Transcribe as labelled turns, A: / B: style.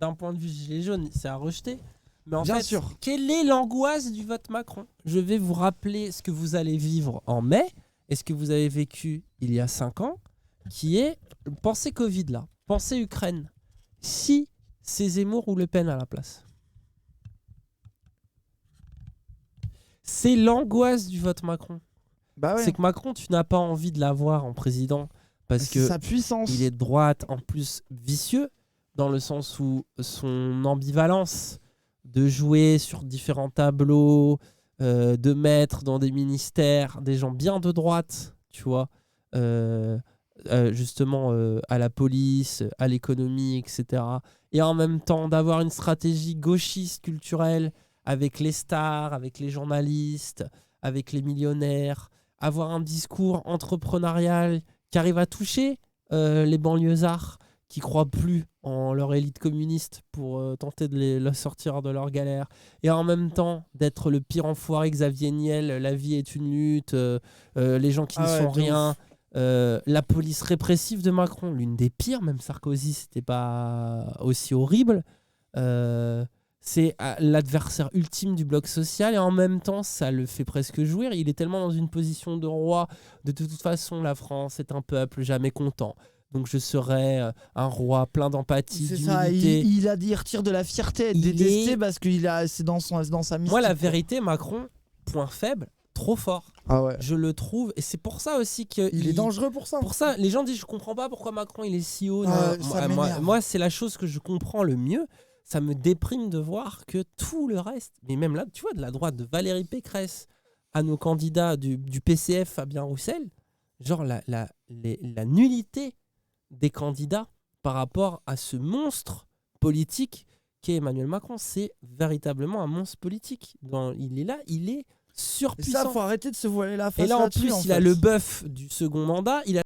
A: d'un point de vue gilet jaune, c'est à rejeter. Mais en
B: Bien
A: fait,
B: sûr.
A: quelle est l'angoisse du vote Macron ? Je vais vous rappeler ce que vous allez vivre en mai et ce que vous avez vécu il y a 5 ans, qui est, pensez Covid là, pensez Ukraine. Si c'est Zemmour ou Le Pen à la place. C'est l'angoisse du vote Macron.
B: Bah ouais.
A: C'est que Macron, tu n'as pas envie de l'avoir en président parce
B: C'est
A: que
B: sa puissance.
A: il est de droite, en plus vicieux, dans le sens où son ambivalence de jouer sur différents tableaux, de mettre dans des ministères des gens bien de droite, tu vois, justement à la police, à l'économie, etc. Et en même temps d'avoir une stratégie gauchiste culturelle avec les stars, avec les journalistes, avec les millionnaires, avoir un discours entrepreneurial qui arrive à toucher les banlieusards qui croient plus en leur élite communiste pour tenter de les sortir de leur galère. Et en même temps, d'être le pire enfoiré Xavier Niel, la vie est une lutte, les gens qui ne sont
B: de
A: rien,
B: ouf.
A: la police répressive de Macron, l'une des pires, même Sarkozy, c'était pas aussi horrible. C'est l'adversaire ultime du bloc social et en même temps ça le fait presque jouir. Il est tellement dans une position de roi, de toute façon la France est un peuple jamais content, donc je serai un roi plein d'empathie,
B: C'est ça,
A: d'humilité.
B: il retire de la fierté à être
A: Il
B: détesté
A: est-
B: parce que c'est dans sa mystique.
A: Moi la
B: quoi.
A: vérité, Macron, point faible, trop fort.
B: Ah ouais.
A: Je le trouve et c'est pour ça aussi que
B: Il est dangereux pour ça.
A: Pour ça, les gens disent je comprends pas pourquoi Macron il est si haut.
B: Ah,
A: Non,
B: ça
A: moi,
B: m'énerve.
A: moi, c'est la chose que je comprends le mieux. Ça me déprime de voir que tout le reste, mais même là, tu vois, de la droite de Valérie Pécresse à nos candidats du PCF Fabien Roussel, genre la nullité des candidats par rapport à ce monstre politique qu'est Emmanuel Macron. C'est véritablement un monstre politique. Il est là, il est
B: Et
A: surpuissant.
B: ça, faut arrêter de se voiler la face
A: Et là, en
B: là-dessus,
A: plus,
B: en
A: il a
B: fait.
A: le bœuf du second mandat. Il a